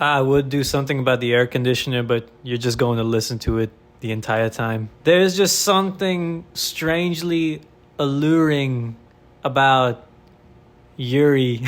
I would do something about the air conditioner, but you're just going to listen to it the entire time. There's just something strangely alluring about Yuri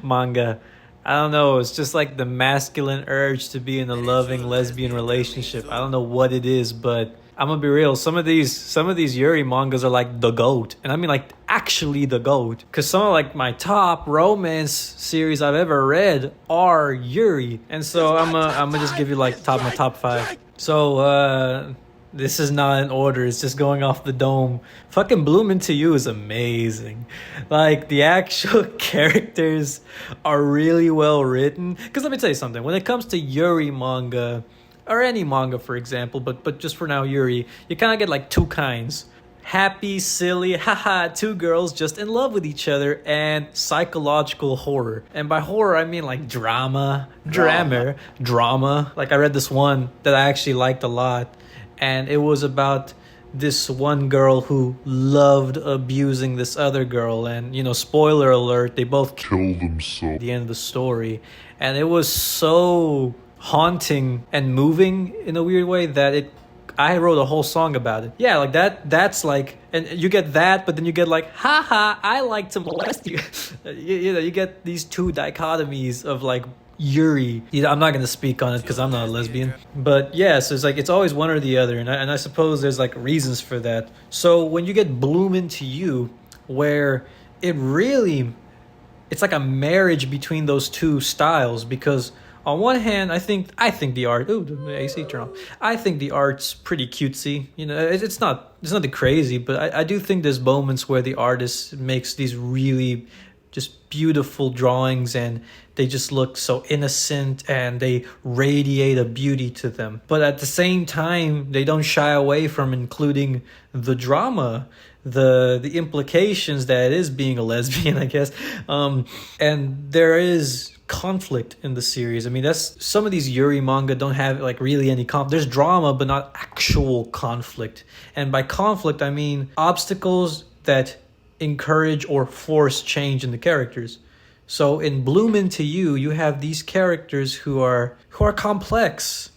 manga. I don't know, it's just like the masculine urge to be in a loving lesbian relationship. I don't know what it is, but I'm gonna be real. Some of these Yuri mangas are like the GOAT. And I mean like actually the GOAT. Cause some of like my top romance series I've ever read are Yuri. And so I'm gonna just give you like my top five. So this is not in order, it's just going off the dome. Fucking Bloom Into You is amazing. Like, the actual characters are really well written. Because let me tell you something, when it comes to Yuri manga, or any manga for example, but just for now, Yuri, you kind of get like two kinds. Happy, silly, haha, two girls just in love with each other, and psychological horror. And by horror, I mean like drama. Like, I read this one that I actually liked a lot, and it was about this one girl who loved abusing this other girl, and spoiler alert, they both killed themselves at the end of the story. And it was so haunting and moving in a weird way that I wrote a whole song about it. Yeah, like that's like, and you get that, but then you get like, haha, I like to molest you. You get these two dichotomies of like Yuri. I'm not gonna speak on it because I'm not a lesbian, but yeah, so it's like it's always one or the other, and I suppose there's like reasons for that. So when you get Bloom Into You, where it's like a marriage between those two styles, because on one hand, I think the art. Ooh, the AC turn off. I think the art's pretty cutesy. It's nothing crazy, but I do think there's moments where the artist makes these really just beautiful drawings, and they just look so innocent, and they radiate a beauty to them. But at the same time, they don't shy away from including the drama, the implications that it is being a lesbian, I guess. And there is conflict in the series. I mean, that's some of these Yuri manga don't have like really any there's drama, but not actual conflict. And by conflict, I mean obstacles that encourage or force change in the characters. So in Bloom Into You, you have these characters who are complex.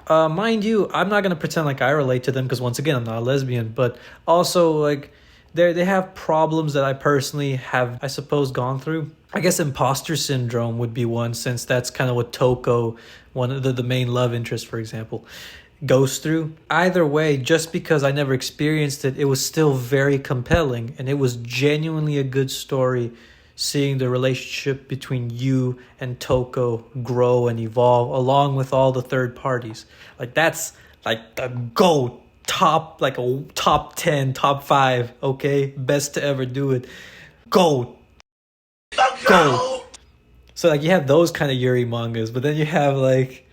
Mind you, I'm not gonna pretend like I relate to them, because once again, I'm not a lesbian. But also, like, they have problems that I personally have, I suppose, gone through. I guess imposter syndrome would be one, since that's kind of what Toko, one of the main love interest, for example, goes through. Either way, just because I never experienced it, it was still very compelling, and it was genuinely a good story, seeing the relationship between you and Toko grow and evolve along with all the third parties. Like, that's like the GOAT, top, like a top 10, top 5, okay? Best to ever do it. GOAT. So like you have those kind of Yuri mangas, but then you have like,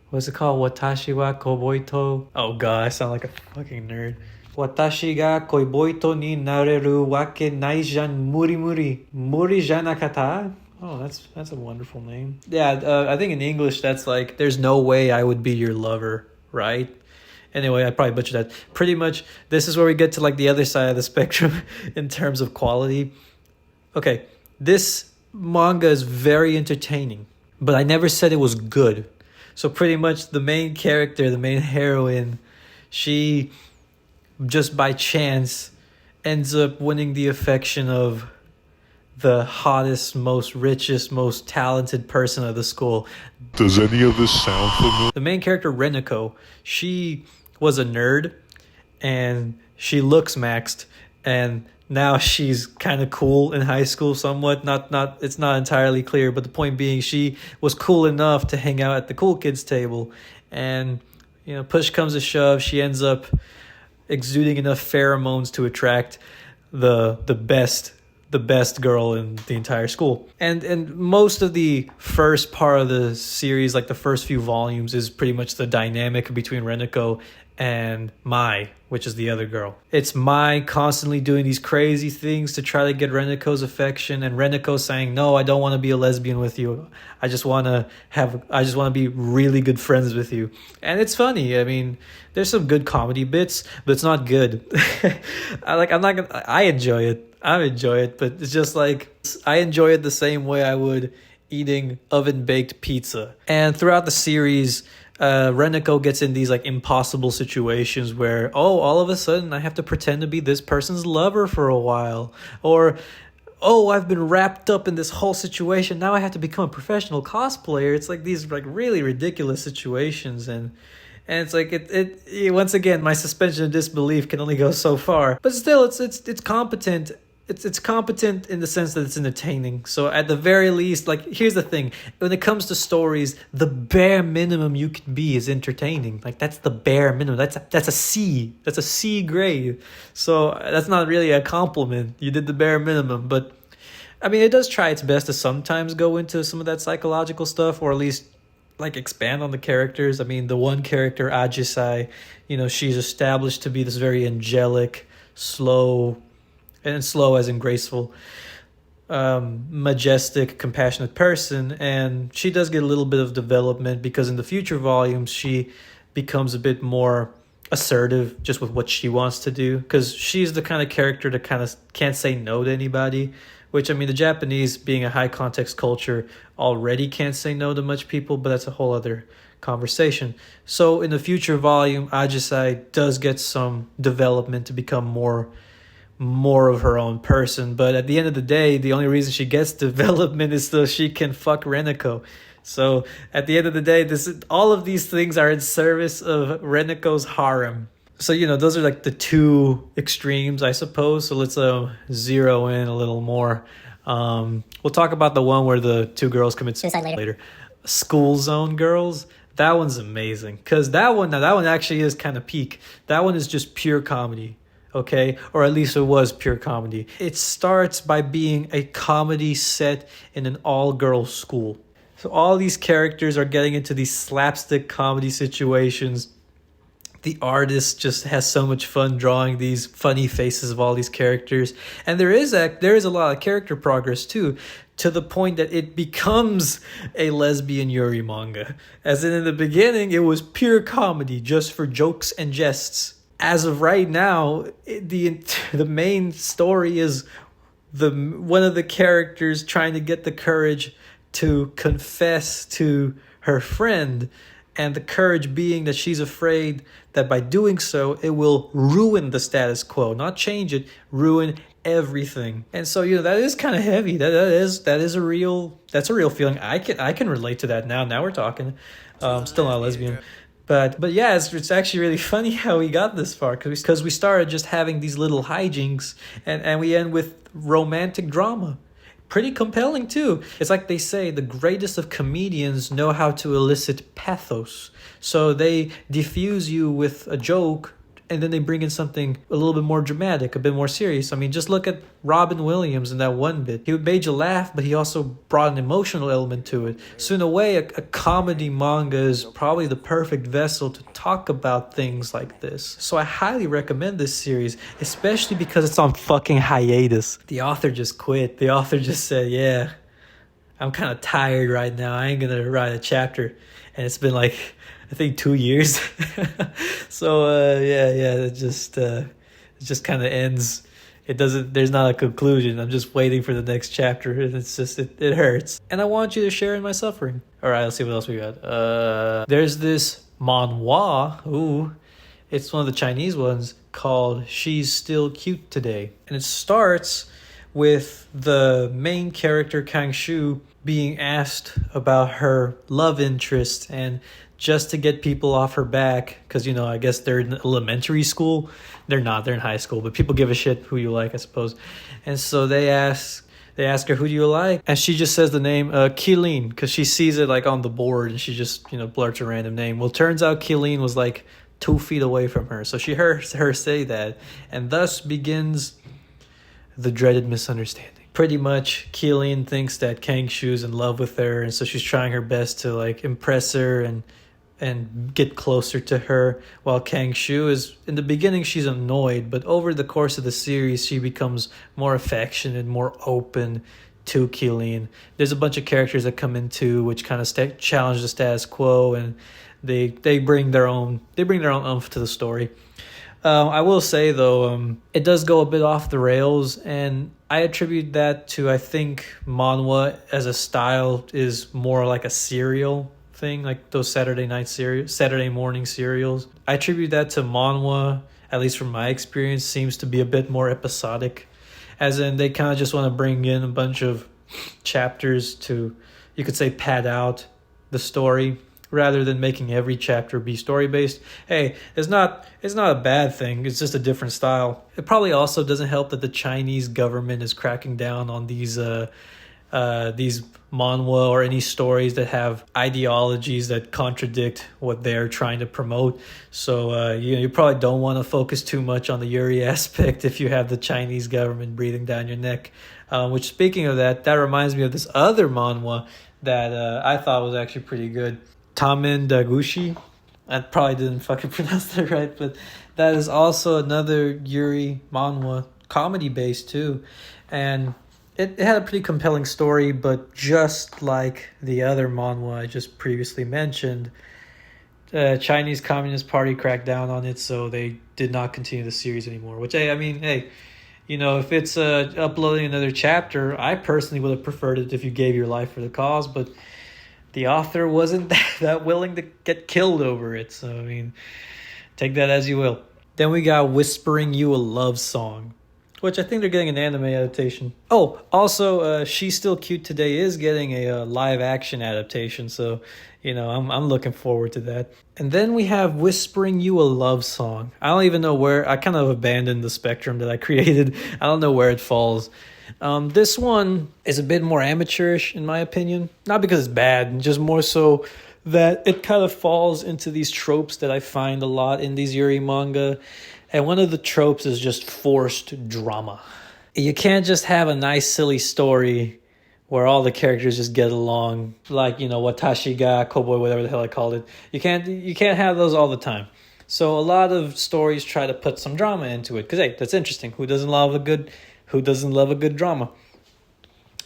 what's it called? Watashi wa koboito. Oh god, I sound like a fucking nerd. Watashi ga koboito ni nareru wake naijan muri muri. Muri janakata? Oh, that's a wonderful name. Yeah, I think in English that's like, there's no way I would be your lover, right? Anyway, I probably butchered that. Pretty much, this is where we get to like the other side of the spectrum in terms of quality. Okay, this manga is very entertaining, but I never said it was good. So pretty much the main character, the main heroine, she just by chance ends up winning the affection of the hottest, most richest, most talented person of the school. Does any of this sound familiar? The main character, Renako, she was a nerd, and she looks maxed, and now she's kind of cool in high school somewhat. Not it's not entirely clear, but the point being, she was cool enough to hang out at the cool kids table, and push comes to shove, she ends up exuding enough pheromones to attract the best girl in the entire school. And most of the first part of the series, like the first few volumes, is pretty much the dynamic between Renako and Mai, which is the other girl. It's Mai constantly doing these crazy things to try to get Renako's affection, and Renako saying, no, I don't want to be a lesbian with you. I just want to be really good friends with you. And it's funny. I mean, there's some good comedy bits, but it's not good. I enjoy it. I enjoy it, but it's just like, I enjoy it the same way I would eating oven-baked pizza. And throughout the series, Reneko gets in these like impossible situations where, oh, all of a sudden I have to pretend to be this person's lover for a while. Or, oh, I've been wrapped up in this whole situation. Now I have to become a professional cosplayer. It's like these like really ridiculous situations. And it's like it once again, my suspension of disbelief can only go so far. But still, it's competent. It's competent in the sense that it's entertaining. So at the very least, like, here's the thing. When it comes to stories, the bare minimum you can be is entertaining. Like, that's the bare minimum. That's a C. That's a C grade. So that's not really a compliment. You did the bare minimum. But, I mean, it does try its best to sometimes go into some of that psychological stuff, or at least, like, expand on the characters. I mean, the one character, Ajisai, she's established to be this very angelic, slow as in graceful, majestic, compassionate person. And she does get a little bit of development because in the future volumes, she becomes a bit more assertive just with what she wants to do. Because she's the kind of character that kind of can't say no to anybody. Which, I mean, the Japanese, being a high context culture, already can't say no to much people, but that's a whole other conversation. So in the future volume, Ajisai does get some development to become more of her own person. But at the end of the day, the only reason she gets development is so she can fuck Reneko. So at the end of the day, all of these things are in service of Reneko's harem. So, those are like the two extremes, I suppose. So let's zero in a little more. We'll talk about the one where the two girls commit suicide later. School Zone Girls. That one's amazing. Because that one actually is kind of peak. That one is just pure comedy. Okay, or at least it was pure comedy. It starts by being a comedy set in an all-girls school. So all these characters are getting into these slapstick comedy situations. The artist just has so much fun drawing these funny faces of all these characters. And there is a lot of character progress too, to the point that it becomes a lesbian Yuri manga. As in the beginning, it was pure comedy just for jokes and jests. As of right now, the main story is one of the characters trying to get the courage to confess to her friend, and the courage being that she's afraid that by doing so, it will ruin the status quo, not change it, ruin everything. And so, that is kind of heavy. That's a real feeling. I can relate to that now. Now we're talking. Still not a lesbian. But yeah, it's actually really funny how we got this far, because we started just having these little hijinks and we end with romantic drama. Pretty compelling too. It's like they say, the greatest of comedians know how to elicit pathos. So they diffuse you with a joke and then they bring in something a little bit more dramatic, a bit more serious. I mean, just look at Robin Williams in that one bit. He made you laugh, but he also brought an emotional element to it. So in a way, a comedy manga is probably the perfect vessel to talk about things like this. So I highly recommend this series, especially because it's on fucking hiatus. The author just quit. The author just said, yeah, I'm kind of tired right now. I ain't gonna write a chapter. And it's been like, I think 2 years. So it just kind of ends. There's not a conclusion. I'm just waiting for the next chapter, and it's just it hurts. And I want you to share in my suffering. All right, let's see what else we got. There's this manhwa. Ooh, it's one of the Chinese ones called She's Still Cute Today. And it starts with the main character Kang Shu being asked about her love interest, and just to get people off her back, because I guess they're in elementary school. They're not, they're in high school, but people give a shit who you like, I suppose. And so they ask her, who do you like? And she just says the name Kilin, because she sees it like on the board, and she just blurts a random name. Well, turns out Kilin was like 2 feet away from her, so she heard her say that, and thus begins the dreaded misunderstanding. Pretty much, Kilin thinks that Kang Shu's in love with her, and so she's trying her best to like impress her and get closer to her, while Kang Shu is, in the beginning, she's annoyed, but over the course of the series, she becomes more affectionate, more open to Kilin. There's a bunch of characters that come in too, which kind of challenge the status quo, and they bring their own oomph to the story. I will say though, it does go a bit off the rails, and I attribute that to, I think manhwa as a style is more like a serial thing, like those Saturday morning serials. I attribute that to manhwa, at least from my experience, seems to be a bit more episodic, as in they kind of just want to bring in a bunch of chapters to, you could say, pad out the story rather than making every chapter be story based. Hey, it's not a bad thing. It's just a different style. It probably also doesn't help that the Chinese government is cracking down on these manhwa or any stories that have ideologies that contradict what they're trying to promote. So you probably don't want to focus too much on the Yuri aspect if you have the Chinese government breathing down your neck. Which, speaking of that reminds me of this other manhwa that I thought was actually pretty good. Tamen De Gushi. I probably didn't fucking pronounce that right, but that is also another Yuri manhwa, comedy based too. And it had a pretty compelling story, but just like the other manhwa I just previously mentioned, the Chinese Communist Party cracked down on it, so they did not continue the series anymore. Which, I mean, hey, if it's uploading another chapter, I personally would have preferred it if you gave your life for the cause, but the author wasn't that willing to get killed over it. So, I mean, take that as you will. Then we got Whispering You a Love Song, which I think they're getting an anime adaptation. Oh, also, She's Still Cute Today is getting a live action adaptation. So, I'm looking forward to that. And then we have Whispering You a Love Song. I don't even know where. I kind of abandoned the spectrum that I created. I don't know where it falls. This one is a bit more amateurish in my opinion. Not because it's bad, just more so that it kind of falls into these tropes that I find a lot in these Yuri manga. And one of the tropes is just forced drama. You can't just have a nice silly story where all the characters just get along, like, Watashi ga Koboy, whatever the hell I called it. You can't have those all the time. So a lot of stories try to put some drama into it, because hey, that's interesting. Who doesn't love a good drama?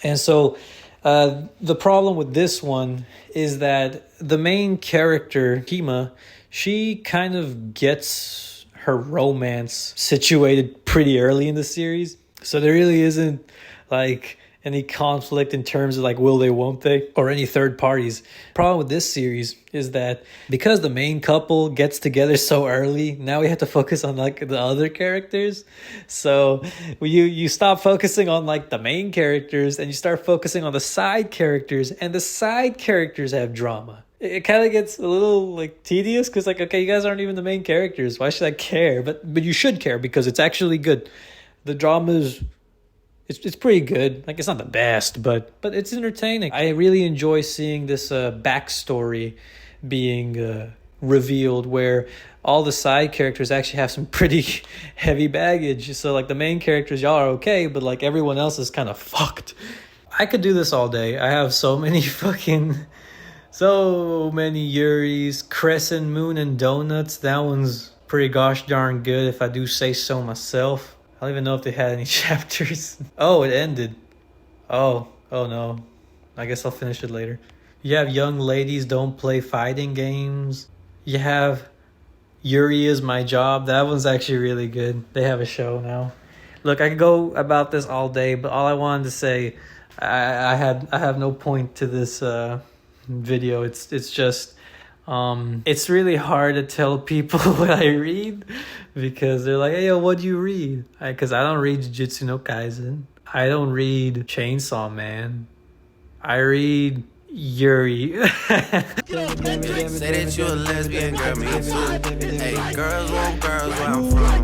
And so the problem with this one is that the main character, Kimi, she kind of gets her romance situated pretty early in the series. So there really isn't like any conflict in terms of like will they, won't they, or any third parties. Problem with this series is that because the main couple gets together so early, now we have to focus on like the other characters. So you stop focusing on like the main characters and you start focusing on the side characters, and the side characters have drama. It kind of gets a little like tedious because like, okay, you guys aren't even the main characters. Why should I care? But you should care because it's actually good. The drama is it's pretty good. Like, it's not the best, but it's entertaining. I really enjoy seeing this backstory being revealed, where all the side characters actually have some pretty heavy baggage. So like the main characters, y'all are okay, but like everyone else is kind of fucked. I could do this all day. I have so many Yuris. Crescent Moon and Donuts. That one's pretty gosh darn good if I do say so myself. I don't even know if they had any chapters. Oh, it ended. Oh no. I guess I'll finish it later. You have Young Ladies Don't Play Fighting Games. You have Yuri Is My Job. That one's actually really good. They have a show now. Look, I could go about this all day, but all I wanted to say, I have no point to this video. It's just it's really hard to tell people what I read because they're like, hey, yo, what do you read? Because I don't read Jujutsu no Kaisen. I don't read Chainsaw Man. I read Yuri. Say that you a lesbian, girl, me too. Hey, girls want girls where I'm from.